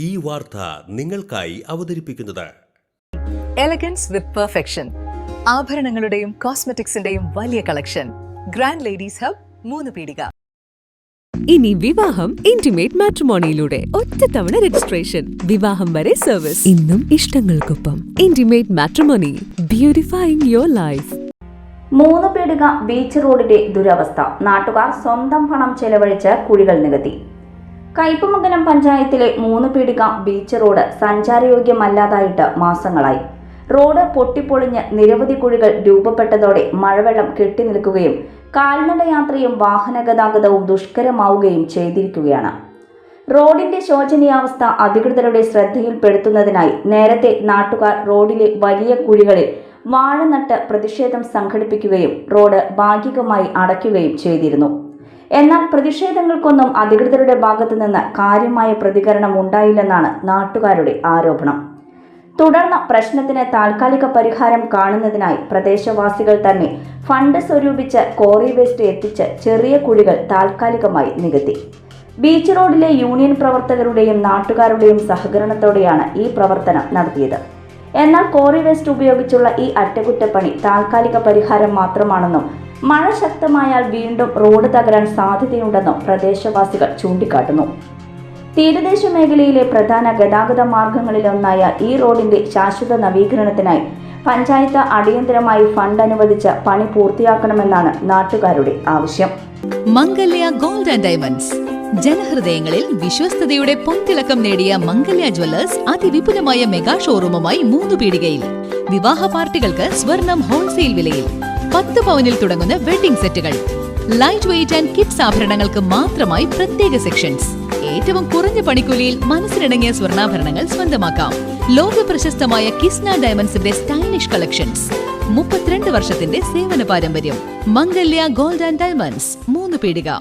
ഈ വാർത്ത നിങ്ങൾക്കായി അവതരിപ്പിക്കുന്നത് എലഗൻസ് വിത്ത് പെർഫെക്ഷൻ. ആഭരണങ്ങളുടെയും കോസ്മെറ്റിക്സിന്റെയും വലിയ കളക്ഷൻ. ഗ്രാൻഡ് ലേഡീസ് ഹബ്, 3 പീടിക. ഇനി വിവാഹം ഇന്റിമേറ്റ് മാട്രിമോണിയിലൂടെ ഒറ്റത്തവണ രജിസ്ട്രേഷൻ, വിവാഹം വരെ സർവീസ്. ഇന്നും ഇഷ്ടങ്ങൾക്കൊപ്പം ഇന്റിമേറ്റ് മാട്രിമോണി, ബ്യൂട്ടിഫൈയിങ് യുവർ ലൈഫ്. 3 പീടിക ബീച്ച് റോഡിന്റെ ദുരവസ്ഥ. നാട്ടുകാർ സ്വന്തം പണം ചെലവഴിച്ച് കുഴികൾ നികത്തി. കയ്പമംഗലം പഞ്ചായത്തിലെ 3 പീടിക ബീച്ച് റോഡ് സഞ്ചാരയോഗ്യമല്ലാതായിട്ട് മാസങ്ങളായി. റോഡ് പൊട്ടിപ്പൊളിഞ്ഞ് നിരവധി കുഴികൾ രൂപപ്പെട്ടതോടെ മഴവെള്ളം കെട്ടിനിൽക്കുകയും കാൽനടയാത്രയും വാഹന ഗതാഗതവും ദുഷ്കരമാവുകയും ചെയ്തിരിക്കുകയാണ്. റോഡിന്റെ ശോചനീയാവസ്ഥ അധികൃതരുടെ ശ്രദ്ധയിൽപ്പെടുത്തുന്നതിനായി നേരത്തെ നാട്ടുകാർ റോഡിലെ വലിയ കുഴികളിൽ വാഴ നട്ട് പ്രതിഷേധം സംഘടിപ്പിക്കുകയും റോഡ് ഭാഗികമായി അടയ്ക്കുകയും ചെയ്തിരുന്നു. എന്നാൽ പ്രതിഷേധങ്ങൾക്കൊന്നും അധികൃതരുടെ ഭാഗത്തു നിന്ന് കാര്യമായ പ്രതികരണം ഉണ്ടായില്ലെന്നാണ് നാട്ടുകാരുടെ ആരോപണം. തുടർന്ന് പ്രശ്നത്തിന് താൽക്കാലിക പരിഹാരം കാണുന്നതിനായി പ്രദേശവാസികൾ തന്നെ ഫണ്ട് സ്വരൂപിച്ച് കോറി വേസ്റ്റ് എത്തിച്ച് ചെറിയ കുഴികൾ താൽക്കാലികമായി നികത്തി. ബീച്ച് റോഡിലെ യൂണിയൻ പ്രവർത്തകരുടെയും നാട്ടുകാരുടെയും സഹകരണത്തോടെയാണ് ഈ പ്രവർത്തനം നടത്തിയത്. എന്നാൽ കോറി വേസ്റ്റ് ഉപയോഗിച്ചുള്ള ഈ അറ്റകുറ്റപ്പണി താൽക്കാലിക പരിഹാരം മാത്രമാണെന്നും മഴ ശക്തമായാൽ വീണ്ടും റോഡ് തകരാൻ സാധ്യതയുണ്ടെന്നും പ്രദേശവാസികൾ ചൂണ്ടിക്കാട്ടുന്നു. തീരദേശ മേഖലയിലെ പ്രധാന ഗതാഗത മാർഗങ്ങളിലൊന്നായ ഈ റോഡിന്റെ ശാശ്വത നവീകരണത്തിനായി പഞ്ചായത്ത് അടിയന്തരമായി ഫണ്ട് അനുവദിച്ച് പണി പൂർത്തിയാക്കണമെന്നാണ് നാട്ടുകാരുടെ ആവശ്യം. മംഗല്യ ഗോൾഡ് ആൻഡ് ഡയമണ്ട്സ്. ജനഹൃദയങ്ങളിൽ വിശ്വസ്തയുടെ പൊൻതിളക്കം നേടിയ മംഗല്യ ജ്വല്ലേഴ്സ് അതിവിപുലമായ മെഗാ ഷോറൂമുമായി 3 പീടികയിൽ. വിവാഹ പാർട്ടികൾക്ക് സ്വർണം ഹോൾസെയിൽ വിലയിൽ. 10 പവനിൽ തുടങ്ങുന്ന വെഡിംഗ് സെറ്റുകൾ, ലൈറ്റ് വെയ്റ്റ് ആൻഡ് കിഡ്സ് ആഭരണങ്ങൾക്ക് മാത്രമായി പ്രത്യേക സെക്ഷൻസ്. ഏറ്റവും കുറഞ്ഞ പണിക്കൂലിയിൽ മനസ്സിലിണങ്ങിയ സ്വർണ്ണാഭരണങ്ങൾ സ്വന്തമാക്കാം. ലോക പ്രശസ്തമായ കിസ്ന ഡയമണ്ട്സിന്റെ സ്റ്റൈലിഷ് കളക്ഷൻസ്. 32 വർഷത്തിന്റെ സേവന പാരമ്പര്യം. മംഗല്യ ഗോൾഡ് ആൻഡ് ഡയമണ്ട്സ്, 3 പീടിക.